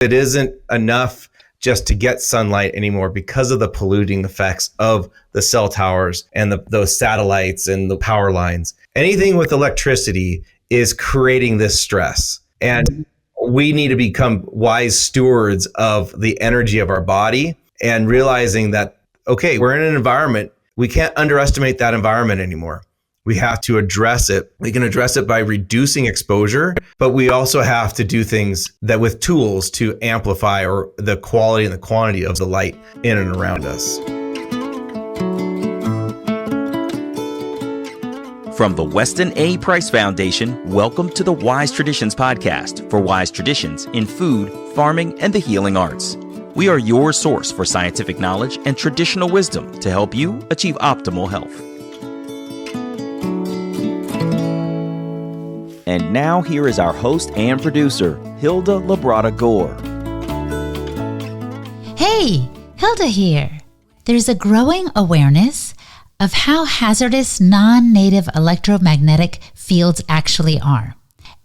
It isn't enough just to get sunlight anymore because of the polluting effects of the cell towers and those satellites and the power lines. Anything with electricity is creating this stress. And we need to become wise stewards of the energy of our body and realizing that, okay, we're in an environment, we can't underestimate that environment anymore. We have to address it. We can address it by reducing exposure, but we also have to do things that with tools to amplify or the quality and the quantity of the light in and around us. From the Weston A. Price Foundation, welcome to the Wise Traditions podcast for wise traditions in food, farming, and the healing arts. We are your source for scientific knowledge and traditional wisdom to help you achieve optimal health. And now here is our host and producer, Hilda Labrada Gore. Hey, Hilda here. There's a growing awareness of how hazardous non-native electromagnetic fields actually are.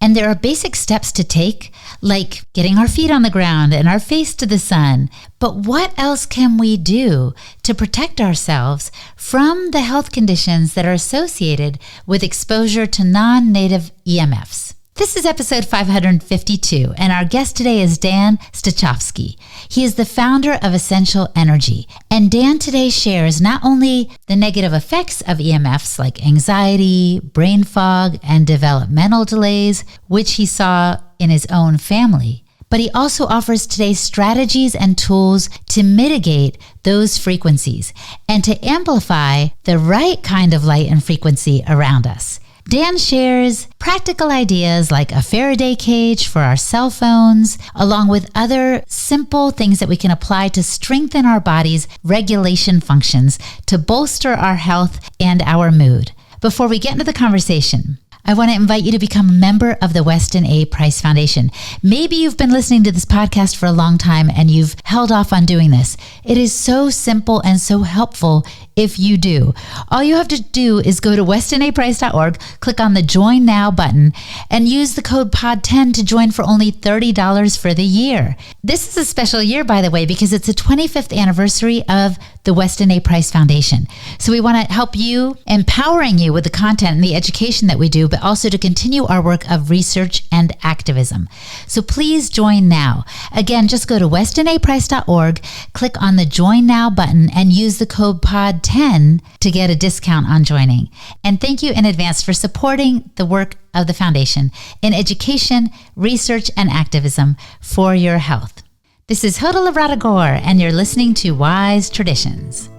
And there are basic steps to take, like getting our feet on the ground and our face to the sun. But what else can we do to protect ourselves from the health conditions that are associated with exposure to non-native EMFs? This is episode 552, and our guest today is Dan Stachofsky. He is the founder of Essential Energy, and Dan today shares not only the negative effects of EMFs like anxiety, brain fog, and developmental delays, which he saw in his own family, but he also offers today strategies and tools to mitigate those frequencies and to amplify the right kind of light and frequency around us. Dan shares practical ideas like a Faraday cage for our cell phones, along with other simple things that we can apply to strengthen our body's regulation functions to bolster our health and our mood. Before we get into the conversation, I want to invite you to become a member of the Weston A. Price Foundation. Maybe you've been listening to this podcast for a long time and you've held off on doing this. It is so simple and so helpful if you do. All you have to do is go to westonaprice.org, click on the Join Now button, and use the code POD10 to join for only $30 for the year. This is a special year, by the way, because it's the 25th anniversary of the Weston A. Price Foundation. So we want to help you, empowering you with the content and the education that we do, but also to continue our work of research and activism. So please join now. Again, just go to westonaprice.org, click on the Join Now button, and use the code POD10 to get a discount on joining. And thank you in advance for supporting the work of the foundation in education, research, and activism for your health. This is Hilda Labrada Gore, and you're listening to Wise Traditions.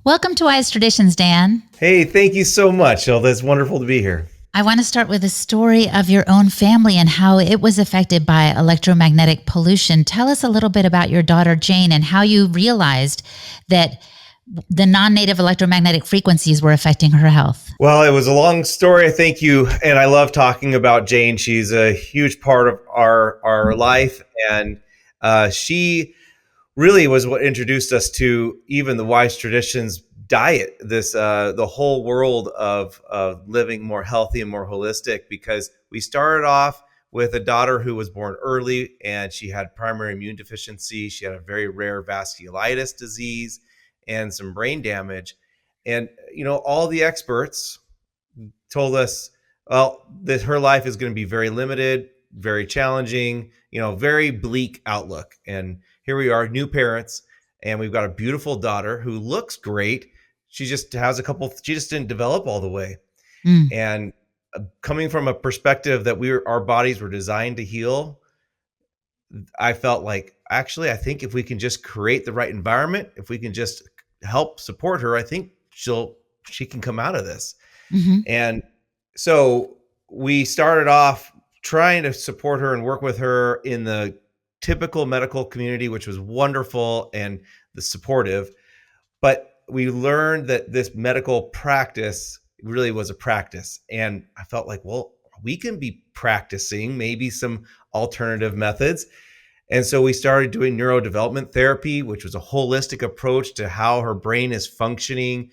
Welcome to Wise Traditions, Dan. Hey, thank you so much, Hilda. It's wonderful to be here. I want to start with a story of your own family and how it was affected by electromagnetic pollution. Tell us a little bit about your daughter, Jane, and how you realized that the non-native electromagnetic frequencies were affecting her health. Well, it was a long story. Thank you. And I love talking about Jane. She's a huge part of our life. And she really was what introduced us to even the Wise Traditions diet, this the whole world of living more healthy and more holistic, because we started off with a daughter who was born early and she had primary immune deficiency. She had a very rare vasculitis disease and some brain damage. And, all the experts told us, well, that her life is going to be very limited, very challenging, very bleak outlook. And here we are, new parents, and we've got a beautiful daughter who looks great. She just has she just didn't develop all the way. And coming from a perspective that our bodies were designed to heal, I felt like, actually, I think if we can just create the right environment, if we can just help support her, I think she can come out of this. Mm-hmm. And so we started off trying to support her and work with her in the typical medical community, which was wonderful and the supportive. But we learned that this medical practice really was a practice. And I felt like, well, we can be practicing maybe some alternative methods. And so we started doing neurodevelopment therapy, which was a holistic approach to how her brain is functioning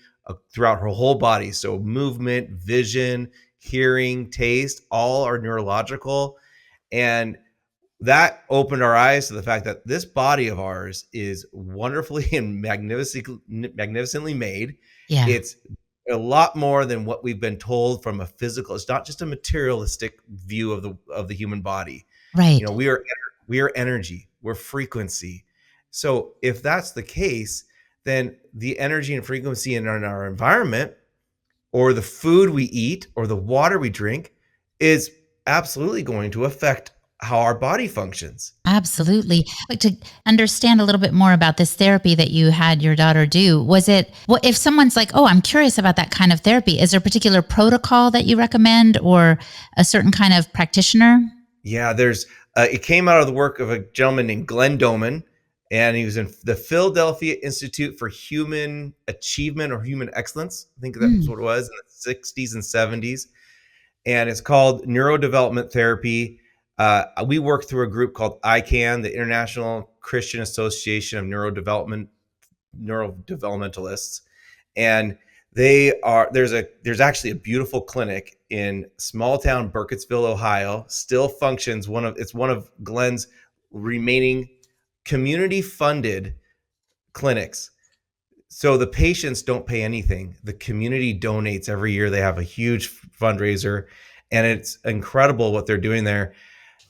throughout her whole body. So movement, vision, hearing, taste, all are neurological. And that opened our eyes to the fact that this body of ours is wonderfully and magnificently made. Yeah. It's a lot more than what we've been told from a physical. It's not just a materialistic view of the human body. Right. We are energy, we're frequency. So if that's the case, then the energy and frequency in our environment, or the food we eat, or the water we drink, is absolutely going to affect how our body functions. Absolutely. Like, to understand a little bit more about this therapy that you had your daughter do, was it, what if someone's like, oh, I'm curious about that kind of therapy, is there a particular protocol that you recommend or a certain kind of practitioner? Yeah, it came out of the work of a gentleman named Glenn Doman, and he was in the Philadelphia Institute for Human Achievement or Human Excellence. I think that was what it was in the 60s and 70s. And it's called neurodevelopment therapy. We work through a group called ICANN, the International Christian Association of Neurodevelopmentalists. And there's actually a beautiful clinic in small town Burkittsville, Ohio, still functions. It's one of Glenn's remaining community funded clinics. So the patients don't pay anything. The community donates every year. They have a huge fundraiser, and it's incredible what they're doing there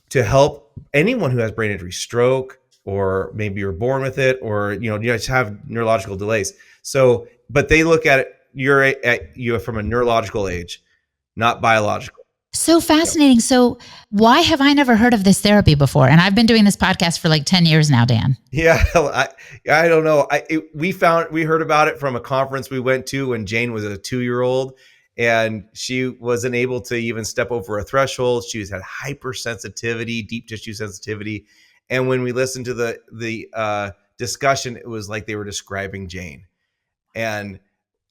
to help anyone who has brain injury, stroke, or maybe you're born with it, or you just have neurological delays. So, but they look at it, you're from a neurological age, not biological. So fascinating. So why have I never heard of this therapy before? And I've been doing this podcast for like 10 years now, Dan. Yeah, I don't know. We heard about it from a conference we went to when Jane was a 2-year-old, and she wasn't able to even step over a threshold. She had hypersensitivity, deep tissue sensitivity. And when we listened to the discussion, it was like they were describing Jane. And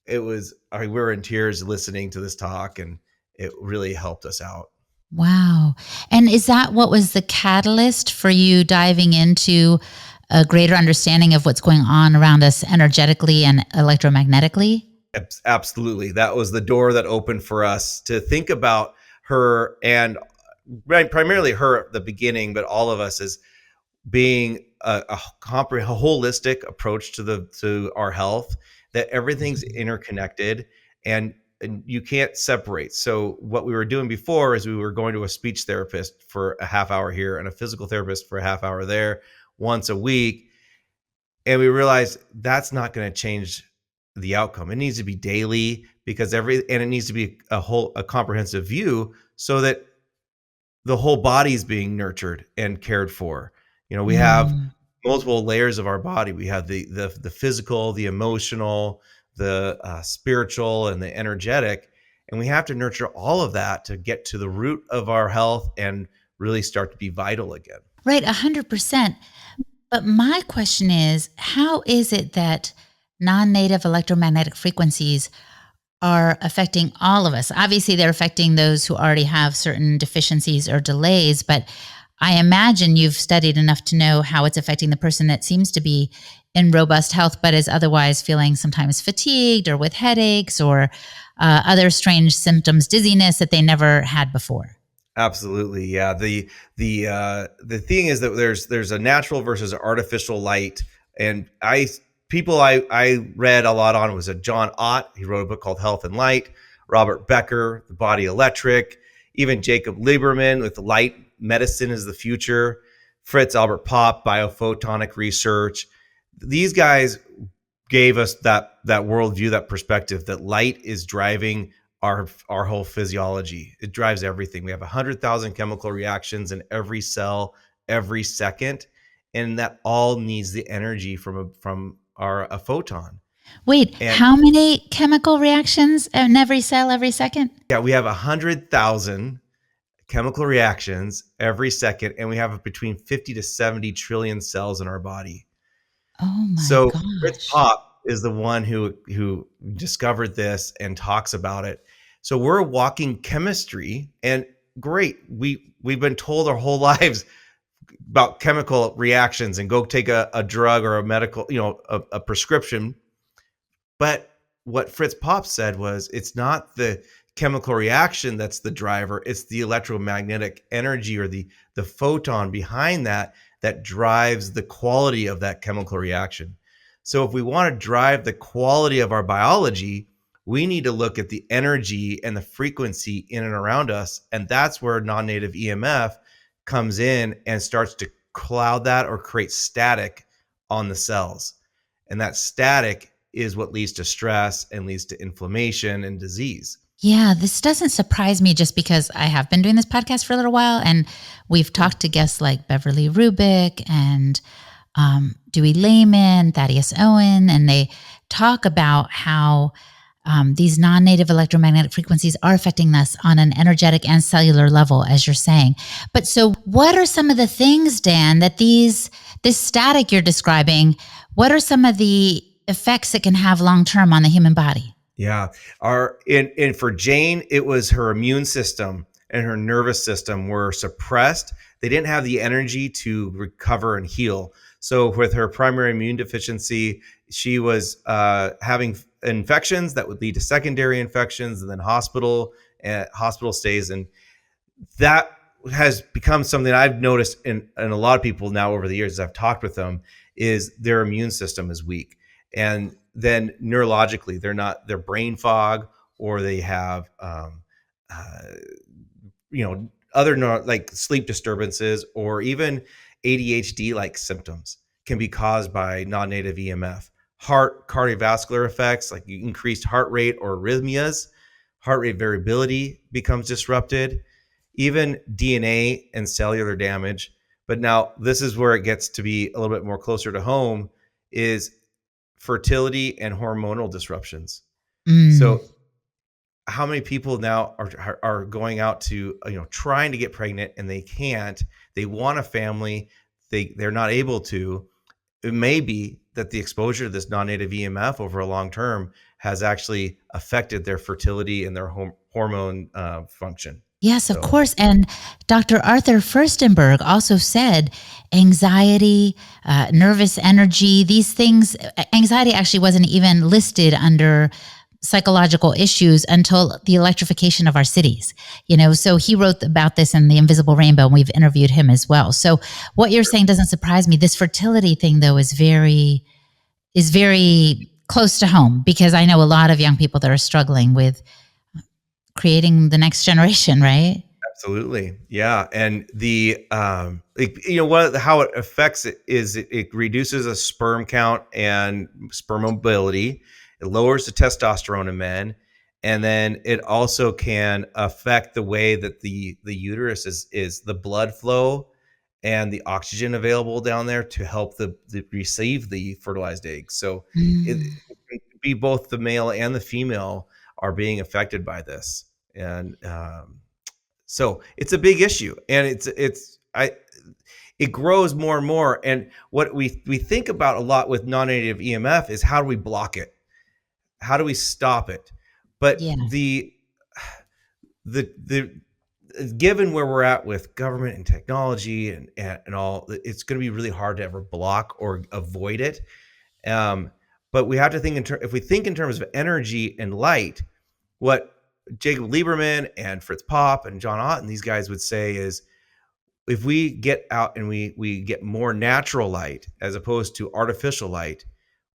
we were in tears listening to this talk, and it really helped us out. Wow. And is that what was the catalyst for you diving into a greater understanding of what's going on around us energetically and electromagnetically? Absolutely. That was the door that opened for us to think about her, and primarily her at the beginning, but all of us as being a holistic approach to our health, that everything's interconnected and you can't separate. So what we were doing before is we were going to a speech therapist for a half hour here and a physical therapist for a half hour there once a week. And we realized that's not going to change the outcome. It needs to be daily, because and it needs to be a comprehensive view so that the whole body is being nurtured and cared for. We have multiple layers of our body. We have the physical, the emotional, the spiritual, and the energetic, and we have to nurture all of that to get to the root of our health and really start to be vital again. Right, 100%. But my question is, how is it that non-native electromagnetic frequencies are affecting all of us? Obviously, they're affecting those who already have certain deficiencies or delays, but I imagine you've studied enough to know how it's affecting the person that seems to be in robust health, but is otherwise feeling sometimes fatigued or with headaches or other strange symptoms, dizziness that they never had before. Absolutely, yeah. The thing is that there's a natural versus artificial light, and I read a lot on was a John Ott. He wrote a book called Health and Light. Robert Becker, The Body Electric. Even Jacob Lieberman with Light Medicine is the Future. Fritz Albert Popp, Biophotonic Research. These guys gave us that worldview, that perspective, that light is driving our whole physiology. It drives everything. We have 100,000 chemical reactions in every cell every second, and that all needs the energy from a photon. Wait, how many chemical reactions in every cell every second? Yeah, we have 100,000 chemical reactions every second, and we have between 50 to 70 trillion cells in our body. Oh my gosh. Fritz Popp is the one who discovered this and talks about it. So we're walking chemistry, and great. We've been told our whole lives about chemical reactions and go take a drug or a medical, a prescription. But what Fritz Popp said was, it's not the chemical reaction that's the driver. It's the electromagnetic energy or the photon behind that drives the quality of that chemical reaction. So if we want to drive the quality of our biology, we need to look at the energy and the frequency in and around us. And that's where non-native EMF comes in and starts to cloud that or create static on the cells. And that static is what leads to stress and leads to inflammation and disease. Yeah, this doesn't surprise me just because I have been doing this podcast for a little while, and we've talked to guests like Beverly Rubik and Dewey Lehman, Thaddeus Owen, and they talk about how these non-native electromagnetic frequencies are affecting us on an energetic and cellular level, as you're saying. But so what are some of the things, Dan, that this static you're describing, what are some of the effects it can have long-term on the human body? Yeah. And for Jane, it was her immune system and her nervous system were suppressed. They didn't have the energy to recover and heal. So with her primary immune deficiency, she was having infections that would lead to secondary infections and then hospital stays. And that has become something I've noticed in a lot of people now over the years as I've talked with them, is their immune system is weak. And then neurologically, their brain fog, or they have, other like sleep disturbances, or even ADHD like symptoms can be caused by non-native EMF. Cardiovascular effects like increased heart rate or arrhythmias, heart rate variability becomes disrupted, even DNA and cellular damage. But now this is where it gets to be a little bit more closer to home, is fertility and hormonal disruptions. So how many people now are going out to, trying to get pregnant and they can't, they want a family, they're not able to. It may be that the exposure to this non-native EMF over a long term has actually affected their fertility and their hormone function. Yes, of course. And Dr. Arthur Furstenberg also said anxiety, nervous energy, these things, anxiety actually wasn't even listed under psychological issues until the electrification of our cities. So he wrote about this in The Invisible Rainbow, and we've interviewed him as well. So what you're saying doesn't surprise me. This fertility thing, though, is very close to home, because I know a lot of young people that are struggling with creating the next generation, right? Absolutely. Yeah. And the, how it affects it is it reduces a sperm count and sperm mobility. It lowers the testosterone in men. And then it also can affect the way that the uterus is the blood flow and the oxygen available down there to help receive the fertilized eggs. So it can be both the male and the female are being affected by this. And so it's a big issue, and it grows more and more. And what we think about a lot with non-native EMF is, how do we block it? How do we stop it? But the given where we're at with government and technology and all, it's going to be really hard to ever block or avoid it. But we have to think if we think in terms of energy and light, what Jacob Lieberman and Fritz Popp and John Otten, these guys would say is, if we get out and we get more natural light as opposed to artificial light,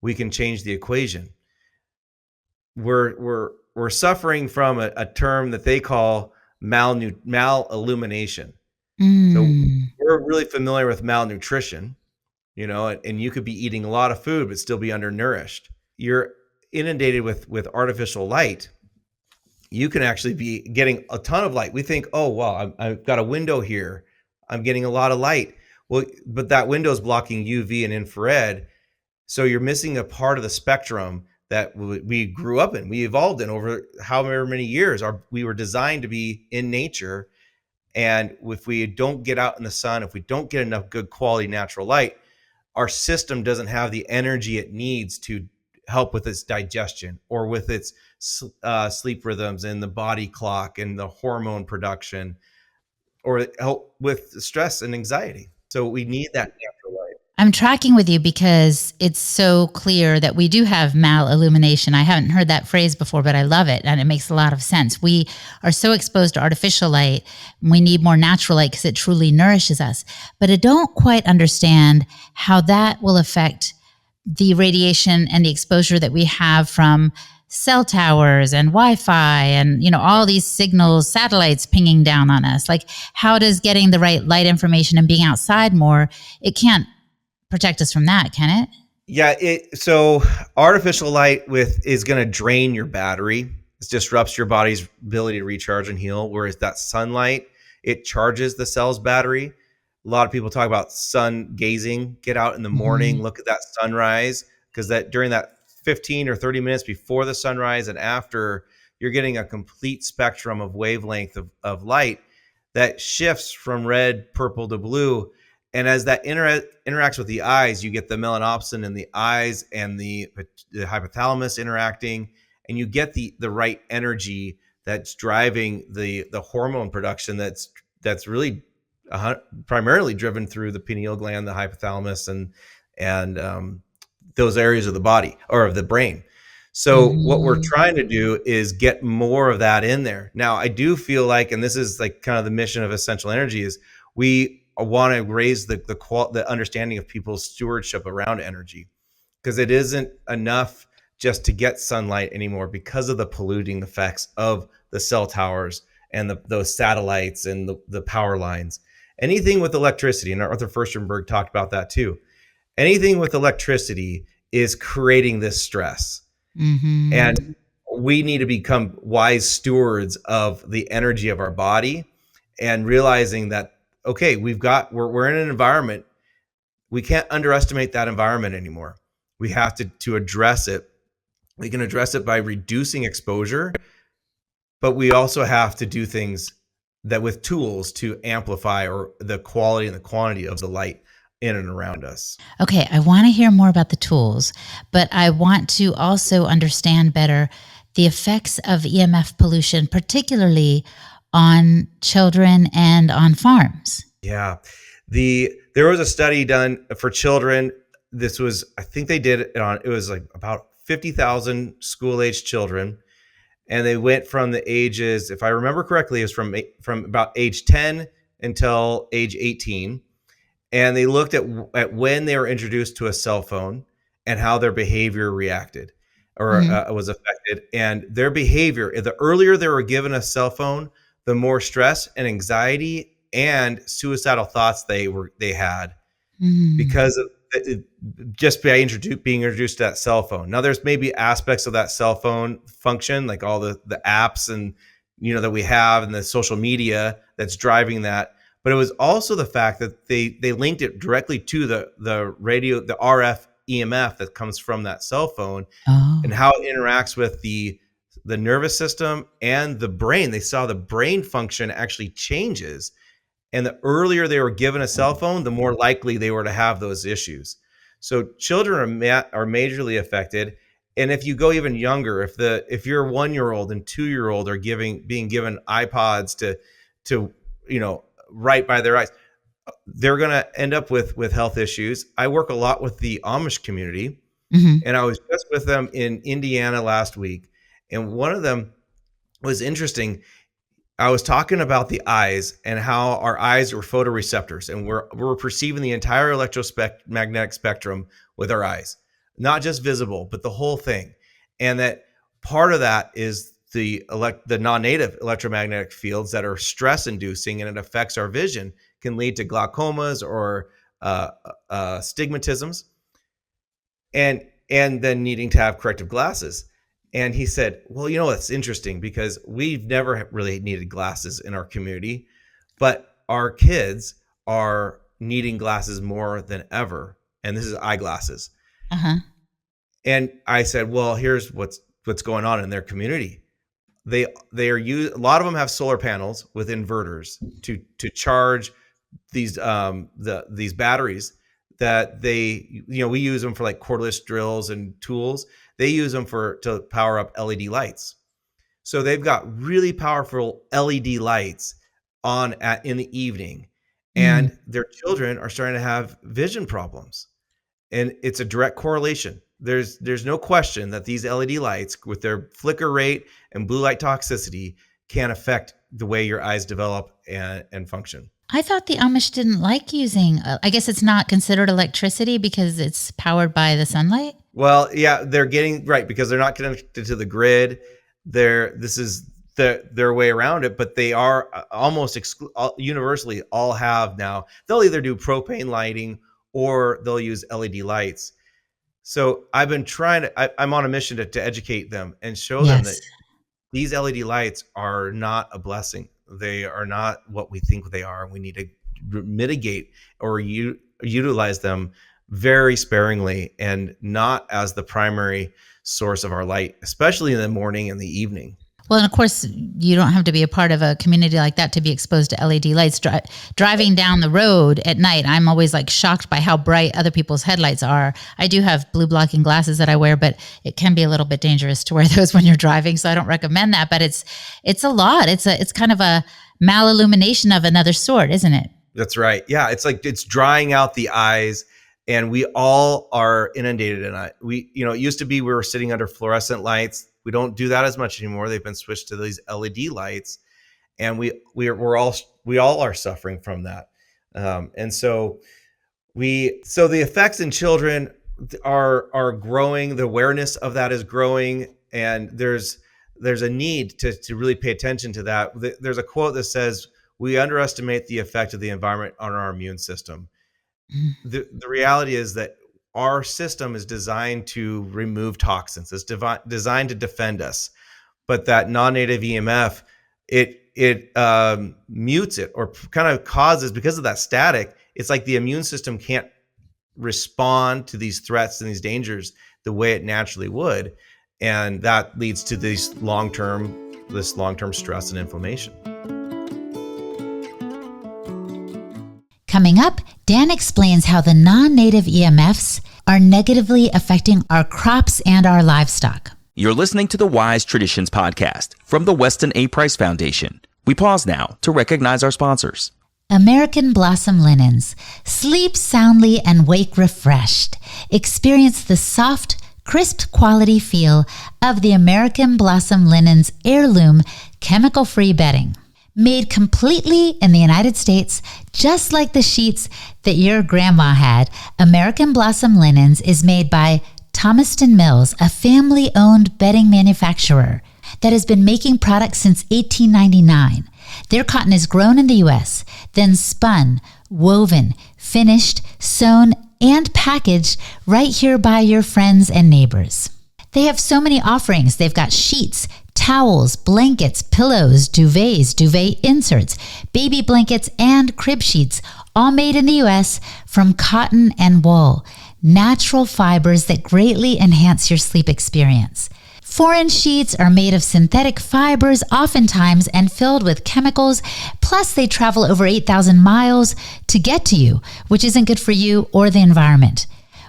we can change the equation. We're suffering from a term that they call Mal-Illumination. So we're really familiar with malnutrition, and you could be eating a lot of food but still be undernourished. You're inundated with artificial light. You can actually be getting a ton of light. We think, oh, wow, I've got a window here, I'm getting a lot of light. Well, but that window is blocking UV and infrared. So you're missing a part of the spectrum that we grew up in, we evolved in over however many years. We were designed to be in nature. And if we don't get out in the sun, if we don't get enough good quality natural light, our system doesn't have the energy it needs to help with its digestion or with its sleep rhythms and the body clock and the hormone production, or help with stress and anxiety. So we need that natural light. I'm tracking with you because it's so clear that we do have mal-illumination. I haven't heard that phrase before, but I love it, and it makes a lot of sense. We are so exposed to artificial light. We need more natural light because it truly nourishes us. But I don't quite understand how that will affect the radiation and the exposure that we have from cell towers and Wi-Fi and, all these signals, satellites pinging down on us. Like, how does getting the right light information and being outside more, it can't protect us from that, can it? Yeah. So artificial light is going to drain your battery. It disrupts your body's ability to recharge and heal. Whereas that sunlight, it charges the cell's battery. A lot of people talk about sun gazing. Get out in the morning, look at that sunrise, because that during that 15 or 30 minutes before the sunrise and after, you're getting a complete spectrum of wavelength of light that shifts from red, purple to blue. And as that interacts with the eyes, you get the melanopsin in the eyes and the hypothalamus interacting, and you get the right energy that's driving the hormone production that's really primarily driven through the pineal gland, the hypothalamus, and those areas of the body or of the brain. So what we're trying to do is get more of that in there. Now, I do feel like, and this is like kind of the mission of Essential Energy, is we want to raise the understanding of people's stewardship around energy, because it isn't enough just to get sunlight anymore because of the polluting effects of the cell towers and those satellites and the power lines. Anything with electricity, and Arthur Furstenberg talked about that too. Anything with electricity is creating this stress. And we need to become wise stewards of the energy of our body and realizing that, okay, we're in an environment. We can't underestimate that environment anymore. We have to address it. We can address it by reducing exposure, but we also have to do things that with tools to amplify or the quality and the quantity of the light in and around us. Okay, I want to hear more about the tools, but I want to also understand better the effects of EMF pollution, particularly on children and on farms. Yeah. There was a study done for children. This was, I think they did it was like about 50,000 school-aged children. And they went from the ages, if I remember correctly, it was from about age 10 until age 18. And they looked at when they were introduced to a cell phone and how their behavior reacted or was affected. And their behavior, the earlier they were given a cell phone, the more stress and anxiety and suicidal thoughts they had because of just being introduced to that cell phone. Now, there's maybe aspects of that cell phone function, like all the apps and that we have and the social media that's driving that. But it was also the fact that they linked it directly to the radio, the RF EMF that comes from that cell phone, and how it interacts with the nervous system and the brain. They saw the brain function actually changes. And the earlier they were given a cell phone, the more likely they were to have those issues. So children are majorly affected. And if you go even younger, if your 1-year-old and 2-year-old are being given iPods to right by their eyes, they're going to end up with health issues. I work a lot with the Amish community, and I was just with them in Indiana last week. And one of them was interesting. I was talking about the eyes and how our eyes are photoreceptors, and we're perceiving the entire electromagnetic spectrum with our eyes, not just visible, but the whole thing. And that part of that is the non-native electromagnetic fields that are stress-inducing, and it affects our vision, can lead to glaucomas or stigmatisms, and then needing to have corrective glasses. And he said, well, it's interesting because we've never really needed glasses in our community, but our kids are needing glasses more than ever. And this is eyeglasses. And I said, well, here's what's going on in their community. They are a lot of them have solar panels with inverters to charge these batteries that we use them for like cordless drills and tools. They use them to power up LED lights. So they've got really powerful LED lights on in the evening, and their children are starting to have vision problems. And it's a direct correlation. There's no question that these LED lights with their flicker rate and blue light toxicity can affect the way your eyes develop and function. I thought the Amish didn't like using, I guess it's not considered electricity because it's powered by the sunlight? Well, yeah, they're getting right because they're not connected to the grid. This is their way around it, but they are almost universally all have now. They'll either do propane lighting or they'll use LED lights. So I've been I'm on a mission to educate them and show them that these LED lights are not a blessing. They are not what we think they are. We need to mitigate or utilize them very sparingly and not as the primary source of our light, especially in the morning and the evening. Well, and of course, you don't have to be a part of a community like that to be exposed to LED lights. Driving down the road at night, I'm always like shocked by how bright other people's headlights are. I do have blue blocking glasses that I wear, but it can be a little bit dangerous to wear those when you're driving. So I don't recommend that, but it's a lot. It's kind of a Mal-Illumination of another sort, isn't it? That's right. Yeah. It's like, it's drying out the eyes, and we all are inundated in it. It used to be we were sitting under fluorescent lights. We don't do that as much anymore. They've been switched to these LED lights, and we all are suffering from that. And so the effects in children are growing. The awareness of that is growing, and there's a need to really pay attention to that. There's a quote that says, "We underestimate the effect of the environment on our immune system." The reality is that our system is designed to remove toxins. It's designed to defend us, but that non-native EMF, it mutes it or kind of causes, because of that static, it's like the immune system can't respond to these threats and these dangers the way it naturally would, and that leads to this long-term stress and inflammation. Coming up, Dan explains how the non-native EMFs are negatively affecting our crops and our livestock. You're listening to the Wise Traditions podcast from the Weston A. Price Foundation. We pause now to recognize our sponsors. American Blossom Linens. Sleep soundly and wake refreshed. Experience the soft, crisp quality feel of the American Blossom Linens heirloom chemical-free bedding. Made completely in the United States, just like the sheets that your grandma had, American Blossom Linens is made by Thomaston Mills, a family-owned bedding manufacturer that has been making products since 1899. Their cotton is grown in the U.S., then spun, woven, finished, sewn, and packaged right here by your friends and neighbors. They have so many offerings. They've got sheets, towels, blankets, pillows, duvets, duvet inserts, baby blankets, and crib sheets, all made in the U.S. from cotton and wool, natural fibers that greatly enhance your sleep experience. Foreign sheets are made of synthetic fibers, oftentimes, and filled with chemicals. Plus, they travel over 8,000 miles to get to you, which isn't good for you or the environment.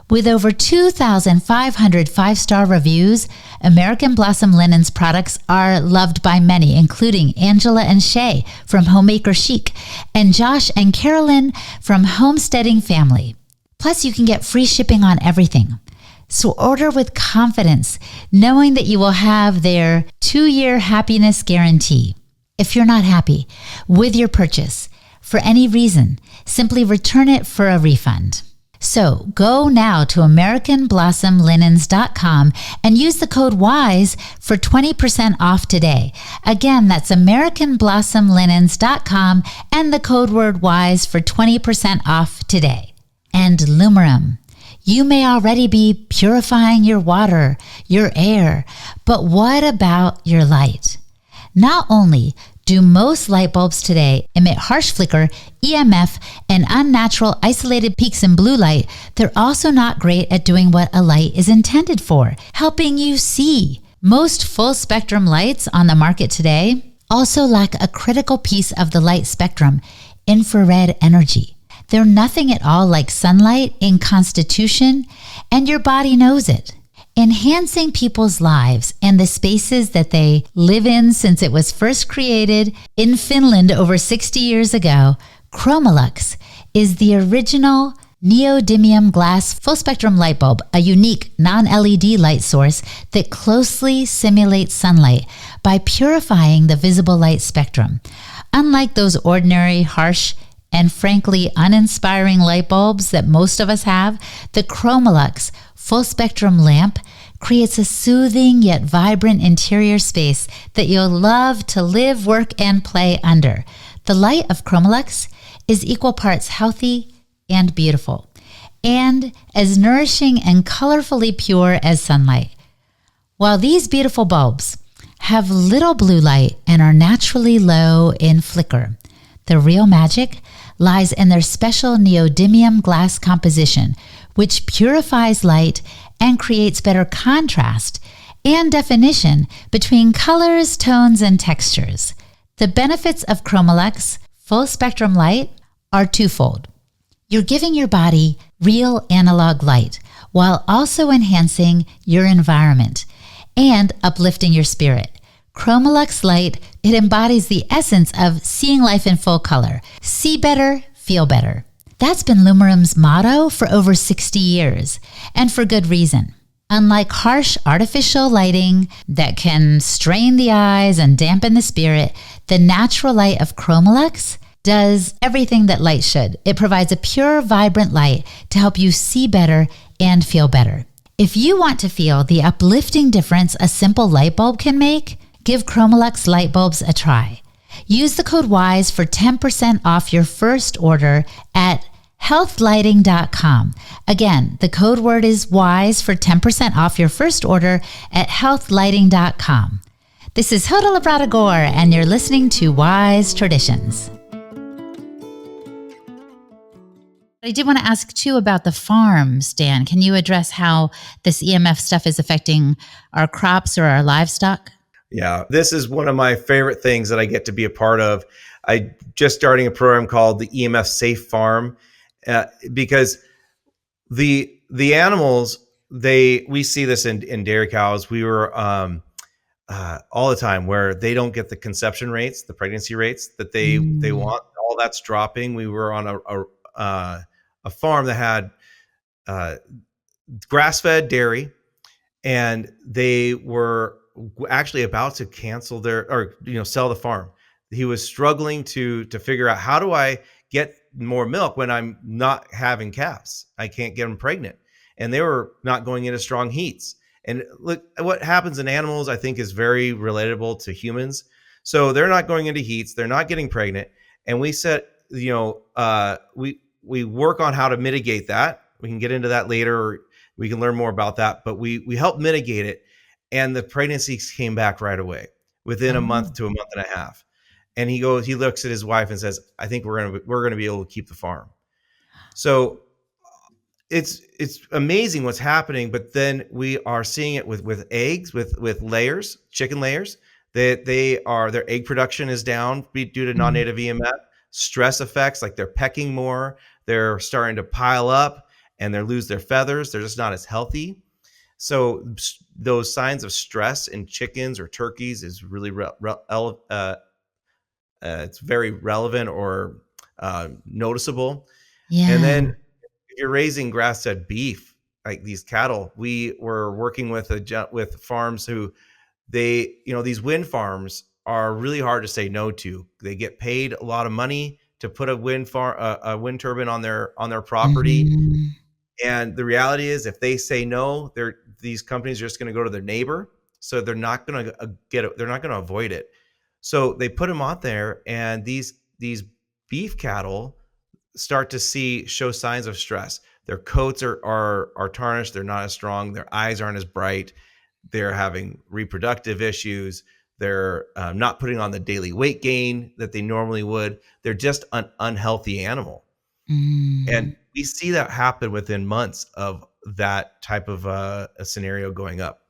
With over 2,500 five-star reviews, American Blossom Linens products are loved by many, including Angela and Shay from Homemaker Chic and Josh and Carolyn from Homesteading Family. Plus, you can get free shipping on everything. So order with confidence, knowing that you will have their 2-year happiness guarantee. If you're not happy with your purchase for any reason, simply return it for a refund. So go now to AmericanBlossomLinens.com and use the code WISE for 20% off today. Again, that's AmericanBlossomLinens.com and the code word WISE for 20% off today. And Lumerum. You may already be purifying your water, your air, but what about your light? Not only do most light bulbs today emit harsh flicker, EMF, and unnatural isolated peaks in blue light, they're also not great at doing what a light is intended for, helping you see. Most full spectrum lights on the market today also lack a critical piece of the light spectrum, infrared energy. They're nothing at all like sunlight in constitution, and your body knows it. Enhancing people's lives and the spaces that they live in since it was first created in Finland over 60 years ago, Chromolux is the original neodymium glass full spectrum light bulb, a unique non-LED light source that closely simulates sunlight by purifying the visible light spectrum. Unlike those ordinary, harsh, and frankly uninspiring light bulbs that most of us have, the Chromolux full spectrum lamp creates a soothing yet vibrant interior space that you'll love to live, work, and play under. The light of Chromolux is equal parts healthy and beautiful, and as nourishing and colorfully pure as sunlight. While these beautiful bulbs have little blue light and are naturally low in flicker, the real magic lies in their special neodymium glass composition, which purifies light and creates better contrast and definition between colors, tones, and textures. The benefits of Chromolux full spectrum light are twofold. You're giving your body real analog light while also enhancing your environment and uplifting your spirit. Chromolux light, it embodies the essence of seeing life in full color. See better, feel better. That's been Lumerum's motto for over 60 years, and for good reason. Unlike harsh artificial lighting that can strain the eyes and dampen the spirit, the natural light of Chromolux does everything that light should. It provides a pure, vibrant light to help you see better and feel better. If you want to feel the uplifting difference a simple light bulb can make, give Chromolux light bulbs a try. Use the code WISE for 10% off your first order at healthlighting.com. Again, the code word is WISE for 10% off your first order at healthlighting.com. This is Hilda Labrada Gore, and you're listening to Wise Traditions. I did want to ask too about the farms, Dan. Can you address how this EMF stuff is affecting our crops or our livestock? Yeah, this is one of my favorite things that I get to be a part of. I just starting a program called the EMF Safe Farm because the animals, we see this in dairy cows. We were all the time where they don't get the conception rates, the pregnancy rates that they want. All that's dropping. We were on a farm that had grass-fed dairy, and they were actually about to cancel sell the farm. He was struggling to figure out, how do I get more milk when I'm not having calves? I can't get them pregnant. And they were not going into strong heats. And look, what happens in animals, I think, is very relatable to humans. So they're not going into heats, they're not getting pregnant. And we said, we work on how to mitigate that. We can get into that later, or we can learn more about that, but we help mitigate it. And the pregnancies came back right away within a month to a month and a half. And he looks at his wife and says, I think we're going to be able to keep the farm. So it's amazing what's happening, but then we are seeing it with eggs, with layers, chicken layers, that their egg production is down due to non-native EMF, stress effects, like they're pecking more, they're starting to pile up, and they lose their feathers. They're just not as healthy. So those signs of stress in chickens or turkeys is really it's very relevant or noticeable. Yeah. And then if you're raising grass-fed beef, like these cattle, we were working with farms who these wind farms are really hard to say no to. They get paid a lot of money to put a wind turbine on their property. Mm-hmm. And the reality is, if they say no, these companies are just going to go to their neighbor. So they're not going to avoid it. So they put them out there, and these beef cattle start to show signs of stress. Their coats are tarnished. They're not as strong. Their eyes aren't as bright. They're having reproductive issues. They're not putting on the daily weight gain that they normally would. They're just an unhealthy animal. And we see that happen within months of that type of a scenario going up.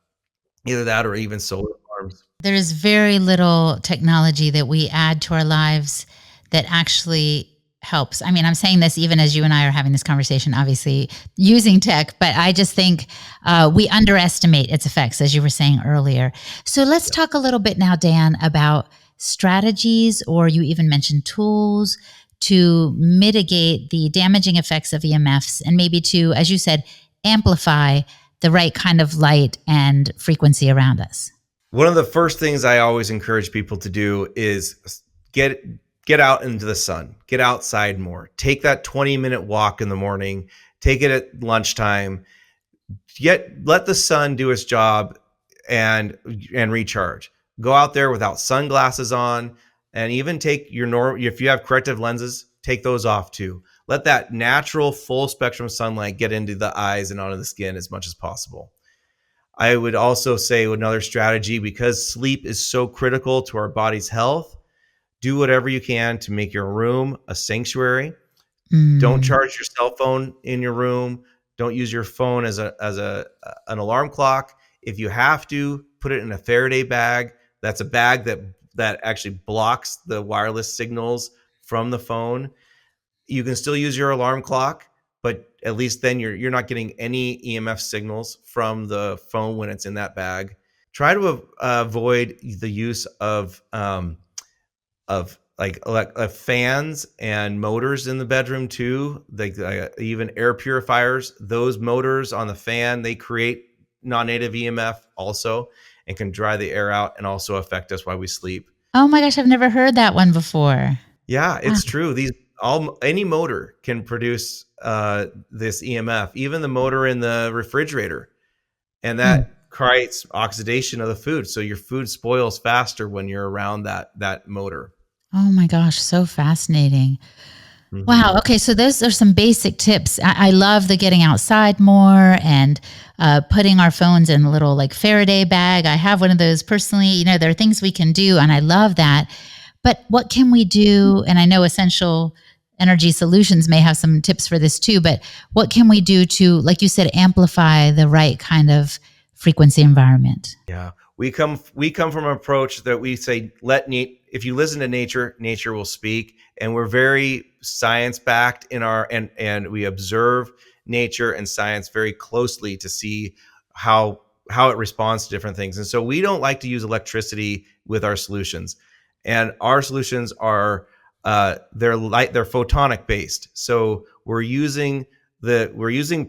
Either that or even solar farms. There's very little technology that we add to our lives that actually helps. I mean, I'm saying this even as you and I are having this conversation, obviously using tech, but I just think we underestimate its effects, as you were saying earlier. So let's talk a little bit now, Dan, about strategies, or you even mentioned tools to mitigate the damaging effects of EMFs and maybe to, as you said, amplify the right kind of light and frequency around us? One of the first things I always encourage people to do is get out into the sun, get outside more, take that 20-minute walk in the morning, take it at lunchtime, let the sun do its job and recharge. Go out there without sunglasses on, and even take your normal, if you have corrective lenses, take those off too. Let that natural full spectrum sunlight get into the eyes and onto the skin as much as possible. I would also say another strategy, because sleep is so critical to our body's health, do whatever you can to make your room a sanctuary. Don't charge your cell phone in your room. Don't use your phone as an alarm clock. If you have to, put it in a Faraday bag. That's a bag that actually blocks the wireless signals from the phone. You can still use your alarm clock, but at least then you're not getting any EMF signals from the phone when it's in that bag. Try to avoid the use of fans and motors in the bedroom too. Even air purifiers. Those motors on the fan, they create non-native EMF also, and can dry the air out and also affect us while we sleep. Oh my gosh, I've never heard that one before. Yeah, it's true. Any motor can produce this EMF, even the motor in the refrigerator, and that creates oxidation of the food. So your food spoils faster when you're around that motor. Oh my gosh, so fascinating. Mm-hmm. Wow. Okay. So those are some basic tips. I love the getting outside more and putting our phones in a little like Faraday bag. I have one of those personally. You know, there are things we can do, and I love that. But what can we do? And I know Essential Energy Solutions may have some tips for this too, but what can we do to, like you said, amplify the right kind of frequency environment? Yeah. We come from an approach that we say, if you listen to nature, nature will speak. And we're very science backed in and we observe nature and science very closely to see how it responds to different things. And so we don't like to use electricity with our solutions. And our solutions are they're photonic based. So we're using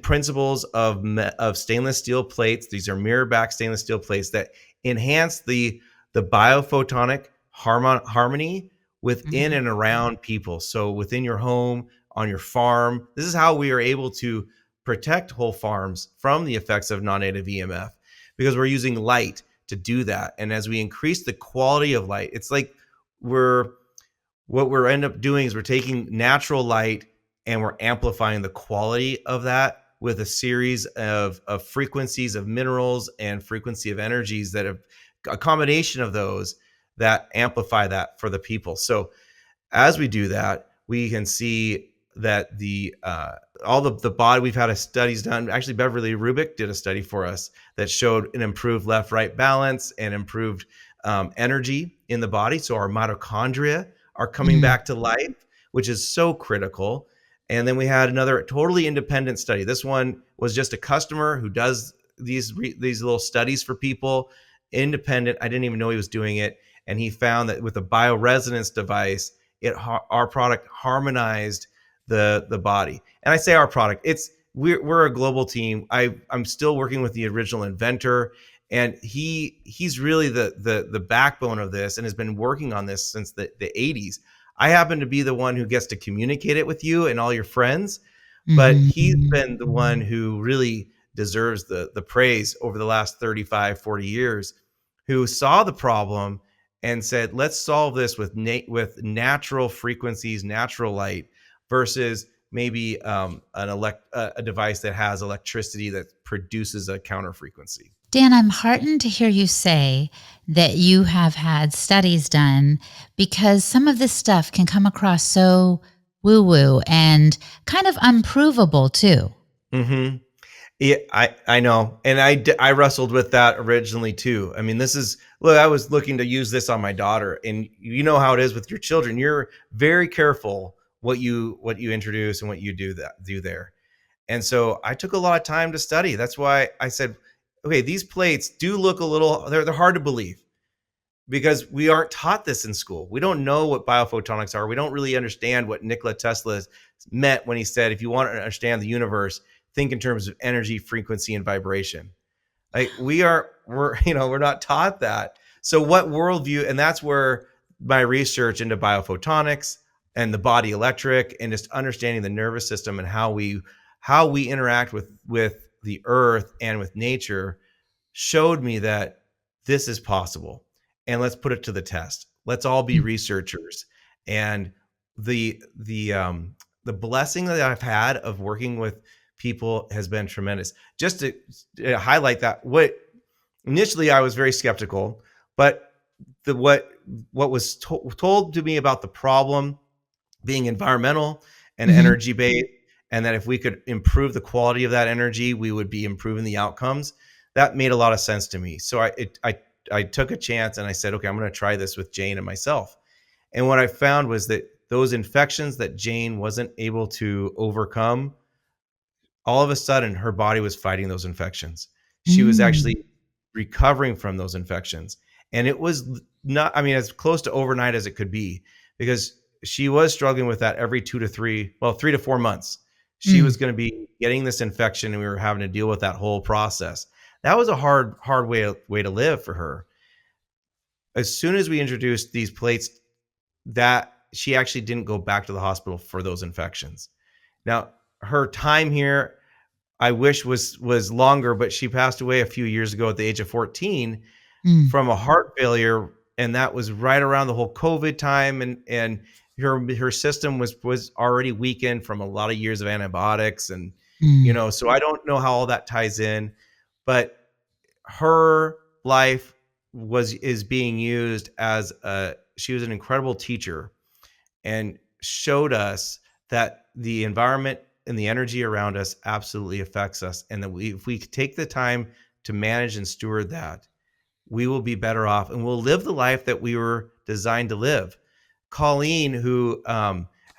principles of stainless steel plates. These are mirror back stainless steel plates that enhance the biophotonic harmony within and around people. So within your home, on your farm, this is how we are able to protect whole farms from the effects of non-native EMF, because we're using light to do that. And as we increase the quality of light, it's like what we're end up doing is we're taking natural light and we're amplifying the quality of that with a series of frequencies of minerals and frequency of energies that have a combination of those that amplify that for the people. So as we do that, we can see that all the body, we've had studies done. Actually, Beverly Rubik did a study for us that showed an improved left-right balance and improved energy in the body. So our mitochondria are coming back to life, which is so critical. And then we had another totally independent study. This one was just a customer who does these little studies for people, independent. I didn't even know he was doing it. And he found that with a bioresonance device, our product harmonized the body. And I say our product, we're a global team. I'm still working with the original inventor, and he's really the backbone of this and has been working on this since the 80s. I happen to be the one who gets to communicate it with you and all your friends, but he's been the one who really deserves the praise over the last 35, 40 years, who saw the problem and said, let's solve this with natural frequencies, natural light, versus maybe a device that has electricity that produces a counter frequency. Dan, I'm heartened to hear you say that you have had studies done, because some of this stuff can come across so woo-woo and kind of unprovable too. Mm-hmm. Yeah, I know. And I wrestled with that originally too. I mean, I was looking to use this on my daughter, and you know how it is with your children. You're very careful what you introduce and what you do there. And so I took a lot of time to study. That's why I said, okay, these plates do look they're hard to believe, because we aren't taught this in school. We don't know what biophotonics are. We don't really understand what Nikola Tesla meant when he said, if you want to understand the universe, think in terms of energy, frequency, and vibration. Like we're not taught that. So what worldview, and that's where my research into biophotonics and the body electric and just understanding the nervous system and how we interact with the earth and with nature showed me that this is possible. And let's put it to the test. Let's all be researchers. And the blessing that I've had of working with people has been tremendous. Just to highlight that, what initially I was very skeptical, but what was told to me about the problem being environmental and energy based, and that if we could improve the quality of that energy, we would be improving the outcomes. That made a lot of sense to me. So I took a chance and I said, okay, I'm going to try this with Jane and myself. And what I found was that those infections that Jane wasn't able to overcome, all of a sudden her body was fighting those infections. She was actually recovering from those infections. And it was not, I mean, as close to overnight as it could be, because she was struggling with that every 3 to 4 months. She was going to be getting this infection and we were having to deal with that whole process. That was a hard way to live for her. As soon as we introduced these plates, that she actually didn't go back to the hospital for those infections. Now, her time here, I wish was longer, but she passed away a few years ago at the age of 14 from a heart failure. And that was right around the whole COVID time. And her system was already weakened from a lot of years of antibiotics. And, so I don't know how all that ties in, but her life is being used as she was an incredible teacher and showed us that the environment and the energy around us absolutely affects us. And that if we take the time to manage and steward that, we will be better off and we'll live the life that we were designed to live. Colleen, who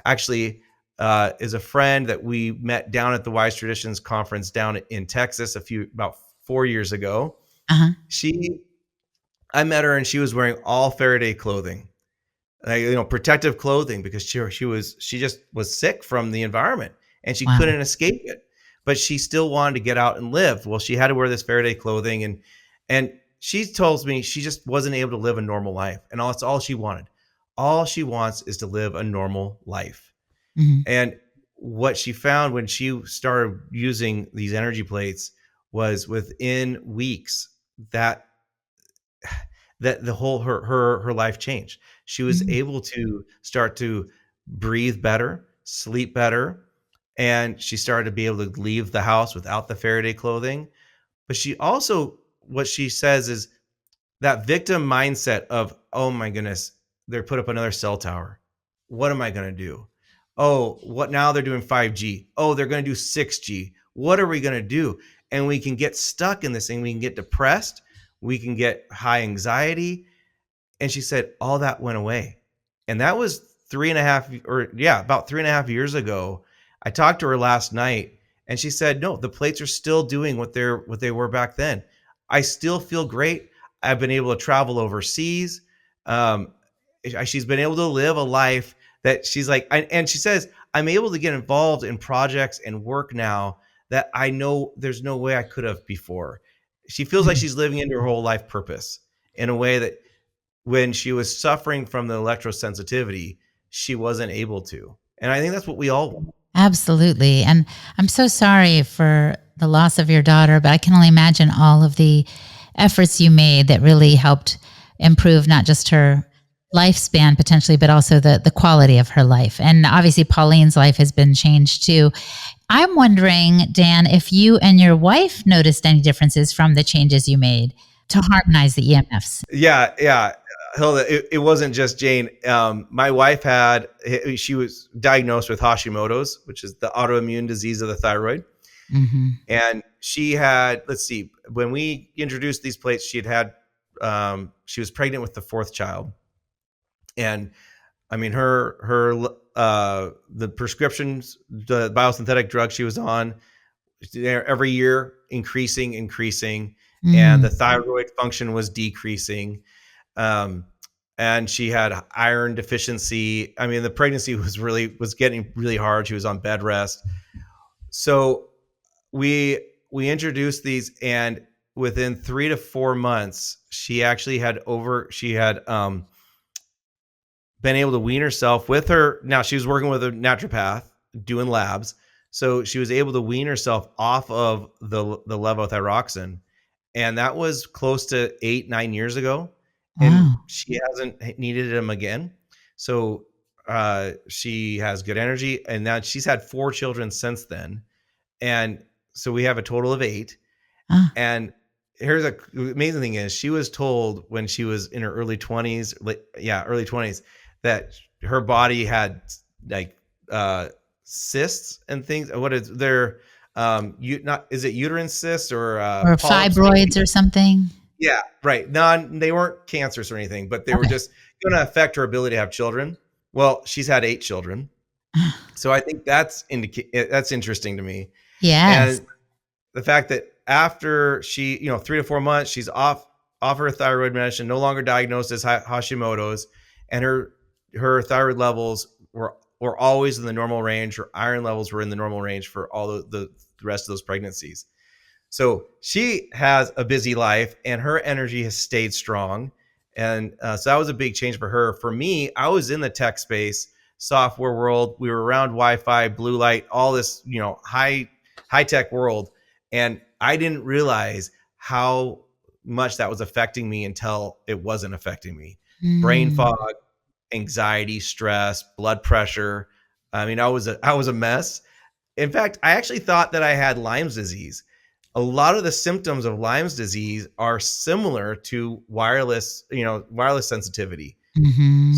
actually is a friend that we met down at the Wise Traditions conference down in Texas about 4 years ago. I met her and she was wearing all Faraday clothing, protective clothing, because she just was sick from the environment and she couldn't escape it, but she still wanted to get out and live. Well, she had to wear this Faraday clothing and she tells me she just wasn't able to live a normal life. And that's all she wanted. All she wants is to live a normal life. And what she found when she started using these energy plates was within weeks that the whole her life changed. She was able to start to breathe better, sleep better, and she started to be able to leave the house without the Faraday clothing. But she also, what she says is that victim mindset of, oh my goodness, they put up another cell tower. What am I going to do? Oh, what now they're doing 5G. Oh, they're going to do 6G. What are we going to do? And we can get stuck in this thing. We can get depressed. We can get high anxiety. And she said all that went away. And that was about 3.5 years ago. I talked to her last night and she said, no, the plates are still doing what they were back then. I still feel great. I've been able to travel overseas. She's been able to live a life that she's like, and she says, I'm able to get involved in projects and work now that I know there's no way I could have before. She feels like she's living into her whole life purpose in a way that when she was suffering from the electrosensitivity, she wasn't able to. And I think that's what we all want. Absolutely. And I'm so sorry for the loss of your daughter, but I can only imagine all of the efforts you made that really helped improve not just her lifespan potentially, but also the quality of her life. And obviously Pauline's life has been changed too. I'm wondering, Dan, if you and your wife noticed any differences from the changes you made to harmonize the EMFs. Yeah. Hilda, it wasn't just Jane. My wife she was diagnosed with Hashimoto's, which is the autoimmune disease of the thyroid. And she had, when we introduced these plates, she was pregnant with the 4th child. And I mean, the prescriptions, the biosynthetic drug she was on every year, increasing, and the thyroid function was decreasing. And she had iron deficiency. I mean, the pregnancy was getting really hard. She was on bed rest. So we introduced these, and within 3 to 4 months, she actually had been able to wean herself with her. Now she was working with a naturopath doing labs, so she was able to wean herself off of the levothyroxine, and that was close to 8-9 years ago, and Wow. she hasn't needed them again. So she has good energy, and now she's had 4 children since then, and so we have a total of 8. Ah. And here's the amazing thing is, she was told when she was in her early 20s, that her body had like cysts and things. What is there? Is it uterine cysts or Or polyps? fibroids or something. Yeah, right. They weren't cancerous or anything, but they were Okay. just going to affect her ability to have children. Well, she's had 8 children, so I think that's interesting to me. Yes. And the fact that after she, 3 to 4 months, she's off her thyroid medicine, no longer diagnosed as Hashimoto's, and her thyroid levels were always in the normal range. Her iron levels were in the normal range for all the rest of those pregnancies. So she has a busy life, and her energy has stayed strong. And so that was a big change for her. For me, I was in the tech space, software world. We were around Wi-Fi, blue light, all this, high tech world. And I didn't realize how much that was affecting me until it wasn't affecting me. Brain fog, anxiety, stress, blood pressure. I mean, I was a mess. In fact, I actually thought that I had Lyme's disease. A lot of the symptoms of Lyme's disease are similar to wireless sensitivity.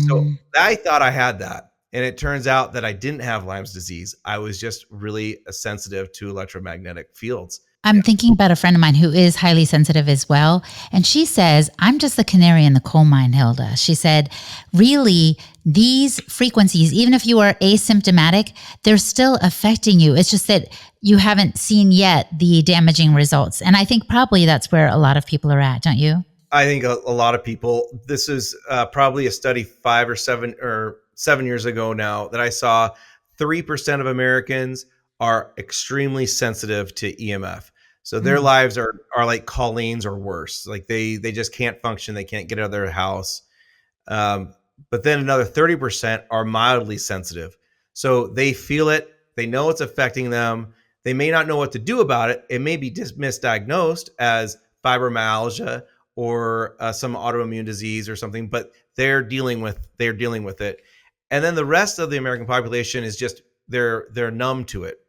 So I thought I had that. And it turns out that I didn't have Lyme's disease. I was just really sensitive to electromagnetic fields. I'm thinking about a friend of mine who is highly sensitive as well. And she says, I'm just the canary in the coal mine, Hilda. She said, really, these frequencies, even if you are asymptomatic, they're still affecting you. It's just that you haven't seen yet the damaging results. And I think probably that's where a lot of people are at, don't you? I think a lot of people, this is probably a study 5 or 7 years ago now, that I saw 3% of Americans are extremely sensitive to EMF. So their lives are like Colleen's or worse. Like they just can't function. They can't get out of their house. But then another 30% are mildly sensitive. So they feel it. They know it's affecting them. They may not know what to do about it. It may be misdiagnosed as fibromyalgia or some autoimmune disease or something, but they're dealing with it. And then the rest of the American population is just they're numb to it.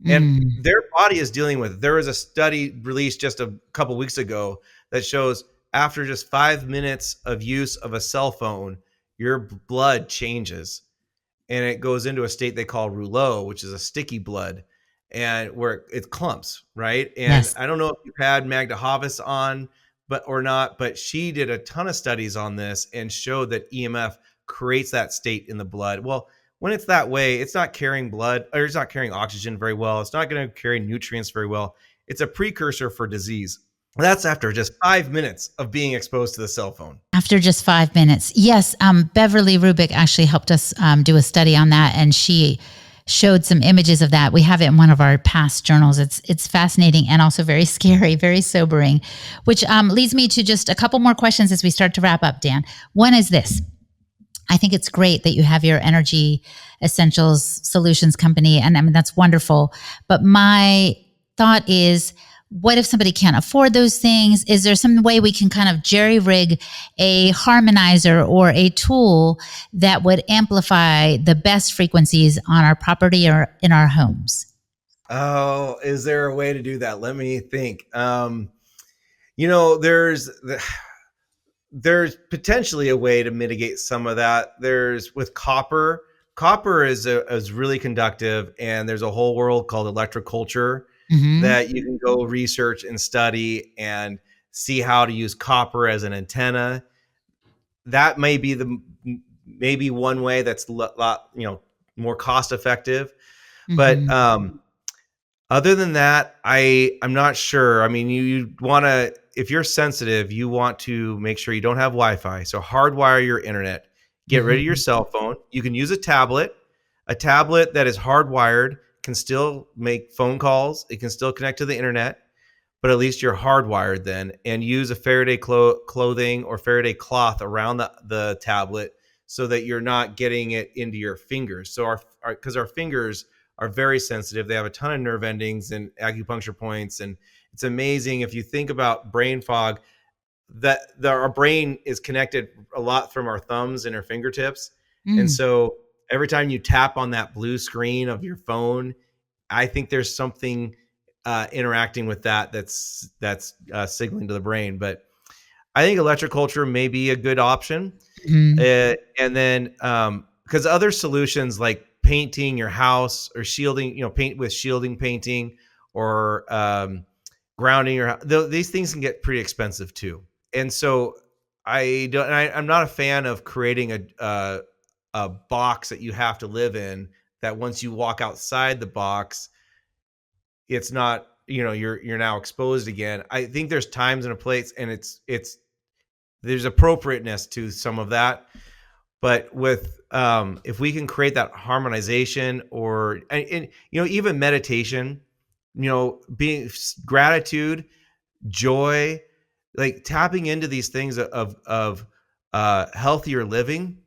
And their body is dealing with it. There was a study released just a couple weeks ago that shows after just 5 minutes of use of a cell phone, your blood changes, and it goes into a state they call rouleau, which is a sticky blood, and where it clumps, right? And Yes. I don't know if you've had Magda Havas on, or not, but she did a ton of studies on this and showed that EMF creates that state in the blood. Well, when it's that way, it's not carrying blood, or it's not carrying oxygen very well. It's not going to carry nutrients very well. It's a precursor for disease. That's after just 5 minutes of being exposed to the cell phone. After just 5 minutes. Yes. Beverly Rubik actually helped us do a study on that, and she showed some images of that. We have it in one of our past journals. It's fascinating and also very scary, very sobering, which leads me to just a couple more questions as we start to wrap up, Dan. One is this. I think it's great that you have your energy essentials solutions company, and I mean, that's wonderful. But my thought is, what if somebody can't afford those things? Is there some way we can kind of jerry rig a harmonizer or a tool that would amplify the best frequencies on our property or in our homes? Oh, is there a way to do that? Let me think. There's potentially a way to mitigate some of that. There's with copper. Copper is really conductive, and there's a whole world called electroculture that you can go research and study and see how to use copper as an antenna. That may be one way that's a lot more cost effective. But Other than that, I'm not sure. I mean, you want to, if you're sensitive, you want to make sure you don't have Wi-Fi. So hardwire your internet. Get rid of your Mhm. cell phone. You can use a tablet. A tablet that is hardwired can still make phone calls. It can still connect to the internet, but at least you're hardwired then. And use a Faraday clothing or Faraday cloth around the tablet so that you're not getting it into your fingers. So because our fingers are very sensitive. They have a ton of nerve endings and acupuncture points. And it's amazing if you think about brain fog, that our brain is connected a lot from our thumbs and our fingertips. And Mm. so every time you tap on that blue screen of your phone, I think there's something interacting with that's signaling to the brain. But I think electroculture may be a good option. Mhm. And then because other solutions like painting your house or shielding, paint with shielding painting or grounding your house, these things can get pretty expensive too. And so I'm not a fan of creating a box that you have to live in, that once you walk outside the box, it's not, you're now exposed again. I think there's times and a place, and it's there's appropriateness to some of that. But with if we can create that harmonization and even meditation, being gratitude, joy, like tapping into these things of healthier living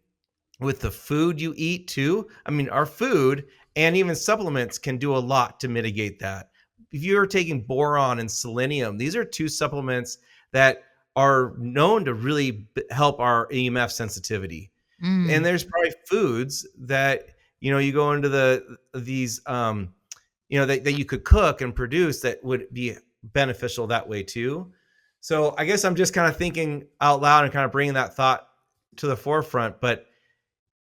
with the food you eat too. I mean, our food and even supplements can do a lot to mitigate that. If you're taking boron and selenium, these are two supplements that are known to really help our EMF sensitivity. And Mm. there's probably foods that, you go into these that you could cook and produce that would be beneficial that way too. So I guess I'm just kind of thinking out loud and kind of bringing that thought to the forefront. But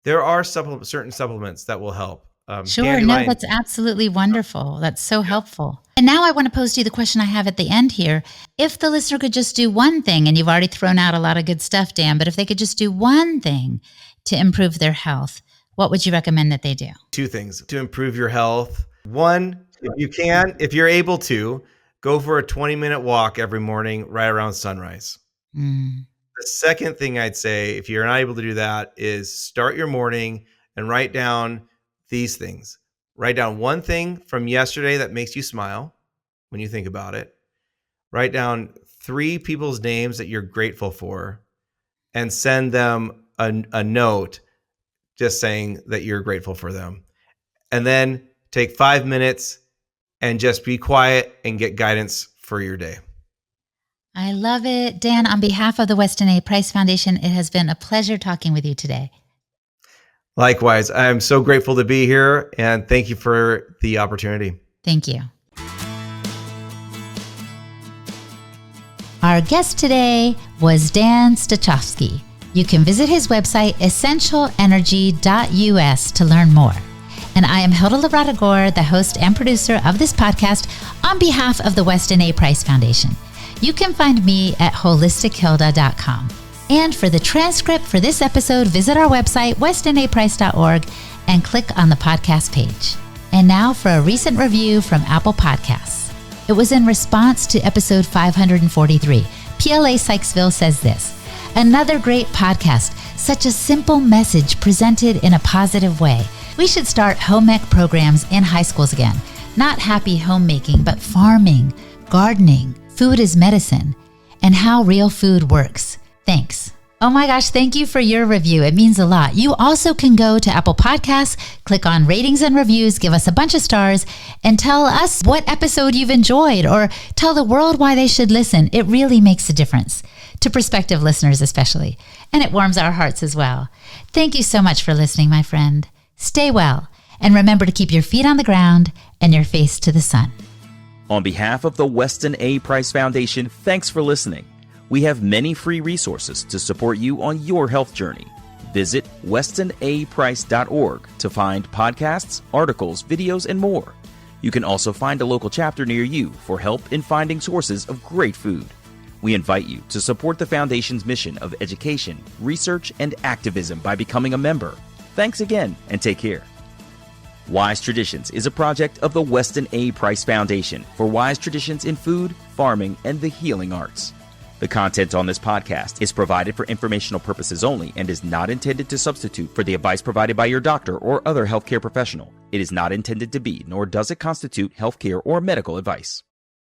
there are certain supplements that will help. Sure. No, Dandelion. that's absolutely wonderful. That's so helpful. And now I want to pose to you the question I have at the end here. If the listener could just do one thing, and you've already thrown out a lot of good stuff, Dan, but if they could just do one thing to improve their health, what would you recommend that they do? Two things to improve your health. One, if you're able to, go for a 20-minute walk every morning right around sunrise. Mm. The second thing I'd say, if you're not able to do that, is start your morning and write down these things. Write down one thing from yesterday that makes you smile when you think about it. Write down 3 people's names that you're grateful for and send them a note just saying that you're grateful for them. And then take 5 minutes and just be quiet and get guidance for your day. I love it. Dan, on behalf of the Weston A. Price Foundation, it has been a pleasure talking with you today. Likewise, I'm so grateful to be here, and thank you for the opportunity. Thank you. Our guest today was Dan Stachofsky. You can visit his website, essentialenergy.us, to learn more. And I am Hilda Labrador, the host and producer of this podcast on behalf of the Weston A. Price Foundation. You can find me at holistichilda.com. And for the transcript for this episode, visit our website, westonaprice.org, and click on the podcast page. And now for a recent review from Apple Podcasts. It was in response to episode 543. PLA Sykesville says this: another great podcast, such a simple message presented in a positive way. We should start home ec programs in high schools again. Not happy homemaking, but farming, gardening, food is medicine, and how real food works. Thanks. Oh my gosh, thank you for your review. It means a lot. You also can go to Apple Podcasts, click on ratings and reviews, give us a bunch of stars, and tell us what episode you've enjoyed, or tell the world why they should listen. It really makes a difference, to prospective listeners especially, and it warms our hearts as well. Thank you so much for listening, my friend. Stay well, and remember to keep your feet on the ground and your face to the sun. On behalf of the Weston A. Price Foundation, thanks for listening. We have many free resources to support you on your health journey. Visit westonaprice.org to find podcasts, articles, videos, and more. You can also find a local chapter near you for help in finding sources of great food. We invite you to support the Foundation's mission of education, research, and activism by becoming a member. Thanks again, and take care. Wise Traditions is a project of the Weston A. Price Foundation for wise traditions in food, farming, and the healing arts. The content on this podcast is provided for informational purposes only and is not intended to substitute for the advice provided by your doctor or other healthcare professional. It is not intended to be, nor does it constitute healthcare or medical advice.